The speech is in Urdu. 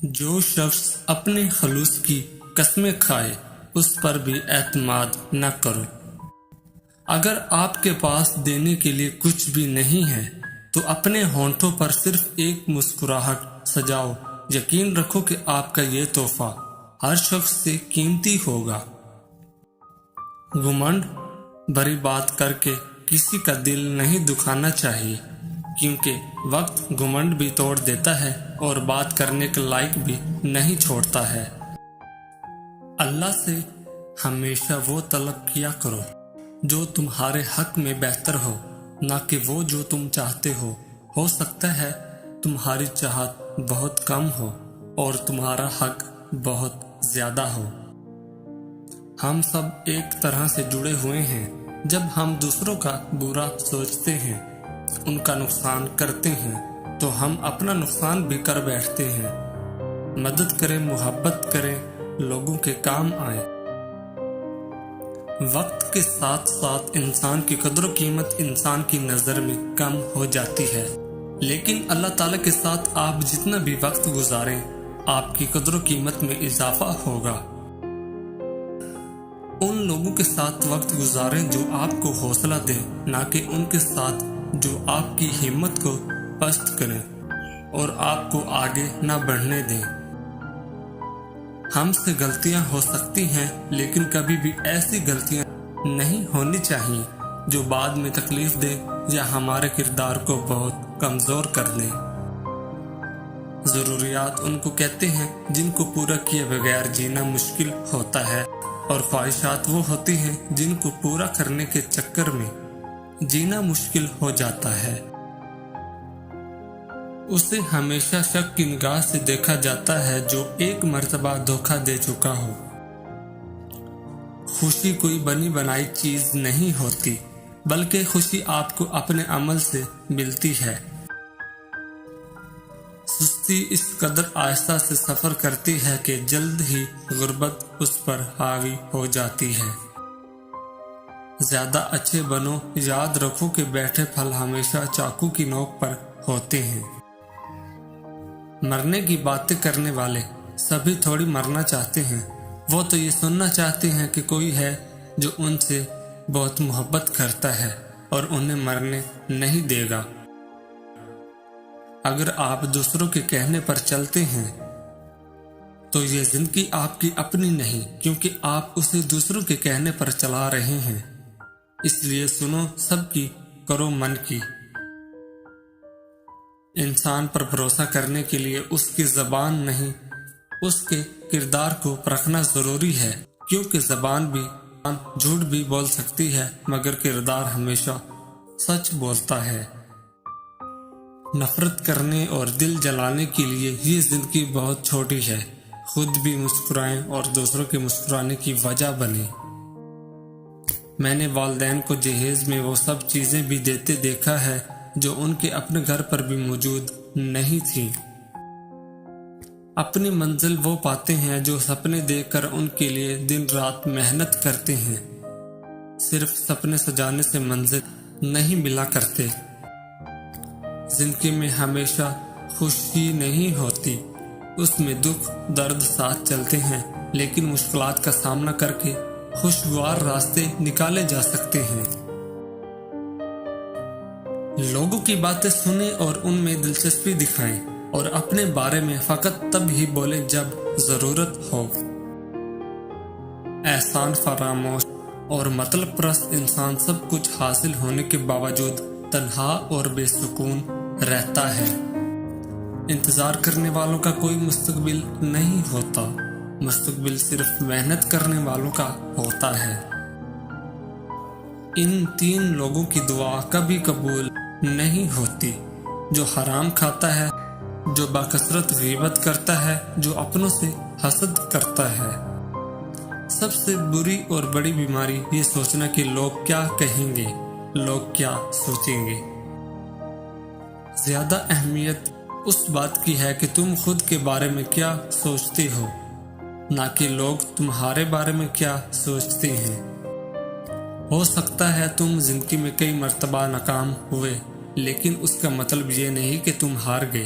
جو شخص اپنے خلوص کی قسمیں کھائے اس پر بھی اعتماد نہ کرو۔ اگر آپ کے پاس دینے کے لیے کچھ بھی نہیں ہے تو اپنے ہونٹوں پر صرف ایک مسکراہٹ سجاؤ۔ یقین رکھو کہ آپ کا یہ تحفہ ہر شخص سے قیمتی ہوگا۔ گھمنڈ بھری بات کر کے کسی کا دل نہیں دکھانا چاہیے، کیونکہ وقت گھمنڈ بھی توڑ دیتا ہے اور بات کرنے کے لائق بھی نہیں چھوڑتا ہے۔ اللہ سے ہمیشہ وہ طلب کیا کرو جو تمہارے حق میں بہتر ہو، نہ کہ وہ جو تم چاہتے ہو۔ ہو سکتا ہے تمہاری چاہت بہت کم ہو اور تمہارا حق بہت زیادہ ہو۔ ہم سب ایک طرح سے جڑے ہوئے ہیں۔ جب ہم دوسروں کا برا سوچتے ہیں، ان کا نقصان کرتے ہیں، تو ہم اپنا نقصان بھی کر بیٹھتے ہیں۔ مدد کریں، محبت کریں، لوگوں کے کام آئیں۔ وقت کے ساتھ ساتھ انسان کی قدر و قیمت انسان کی نظر میں کم ہو جاتی ہے، لیکن اللہ تعالیٰ کے ساتھ آپ جتنا بھی وقت گزاریں آپ کی قدر و قیمت میں اضافہ ہوگا۔ ان لوگوں کے ساتھ وقت گزاریں جو آپ کو حوصلہ دیں، نہ کہ ان کے ساتھ جو آپ کی ہمت کو پست کریں اور آپ کو آگے نہ بڑھنے دیں۔ ہم سے غلطیاں ہو سکتی ہیں، لیکن کبھی بھی ایسی غلطیاں نہیں ہونی چاہیے جو بعد میں تکلیف دے یا ہمارے کردار کو بہت کمزور کر دے۔ ضروریات ان کو کہتے ہیں جن کو پورا کیے بغیر جینا مشکل ہوتا ہے، اور خواہشات وہ ہوتی ہیں جن کو پورا کرنے کے چکر میں جینا مشکل ہو جاتا ہے۔ اسے ہمیشہ شک کی نگاہ سے دیکھا جاتا ہے جو ایک مرتبہ دھوکہ دے چکا ہو۔ خوشی کوئی بنی بنائی چیز نہیں ہوتی، بلکہ خوشی آپ کو اپنے عمل سے ملتی ہے۔ سستی اس قدر آہستہ سے سفر کرتی ہے کہ جلد ہی غربت اس پر حاوی ہو جاتی ہے۔ زیادہ اچھے بنو، یاد رکھو کہ بیٹھے پھل ہمیشہ چاقو کی نوک پر ہوتے ہیں۔ مرنے کی باتیں کرنے والے سبھی تھوڑی مرنا چاہتے ہیں، وہ تو یہ سننا چاہتے ہیں کہ کوئی ہے جو ان سے بہت محبت کرتا ہے اور انہیں مرنے نہیں دے گا۔ اگر آپ دوسروں کے کہنے پر چلتے ہیں تو یہ زندگی آپ کی اپنی نہیں، کیونکہ آپ اسے دوسروں کے کہنے پر چلا رہے ہیں۔ اس لیے سنو سب کی، کرو من کی۔ انسان پر بھروسہ کرنے کے لیے اس کی زبان نہیں، اس کے کردار کو پرکھنا ضروری ہے، کیونکہ زبان بھی جھوٹ بھی بول سکتی ہے مگر کردار ہمیشہ سچ بولتا ہے۔ نفرت کرنے اور دل جلانے کے لیے یہ زندگی بہت چھوٹی ہے۔ خود بھی مسکرائیں اور دوسروں کے مسکرانے کی وجہ بنیں۔ میں نے والدین کو جہیز میں وہ سب چیزیں بھی دیتے دیکھا ہے جو ان کے اپنے گھر پر بھی موجود نہیں تھیں۔ اپنی منزل وہ پاتے ہیں جو سپنے دیکھ کر ان کے لیے دن رات محنت کرتے ہیں۔ صرف سپنے سجانے سے منزل نہیں ملا کرتے۔ زندگی میں ہمیشہ خوشی نہیں ہوتی، اس میں دکھ درد ساتھ چلتے ہیں، لیکن مشکلات کا سامنا کر کے خوشگوار راستے نکالے جا سکتے ہیں۔ لوگوں کی باتیں سنیں اور ان میں دلچسپی دکھائیں، اور اپنے بارے میں فقط تب ہی بولیں جب ضرورت ہو۔ احسان فراموش اور مطلب پرست انسان سب کچھ حاصل ہونے کے باوجود تنہا اور بے سکون رہتا ہے۔ انتظار کرنے والوں کا کوئی مستقبل نہیں ہوتا، مستقبل صرف محنت کرنے والوں کا ہوتا ہے۔ ان 3 لوگوں کی دعا کبھی قبول نہیں ہوتی: جو حرام کھاتا ہے، جو باکثرت غیبت کرتا ہے، جو اپنوں سے حسد کرتا ہے۔ سب سے بری اور بڑی بیماری یہ سوچنا کہ لوگ کیا کہیں گے، لوگ کیا سوچیں گے۔ زیادہ اہمیت اس بات کی ہے کہ تم خود کے بارے میں کیا سوچتے ہو، نہ کہ لوگ تمہارے بارے میں کیا سوچتے ہیں۔ ہو سکتا ہے تم زندگی میں کئی مرتبہ ناکام ہوئے، لیکن اس کا مطلب یہ نہیں کہ تم ہار گئے۔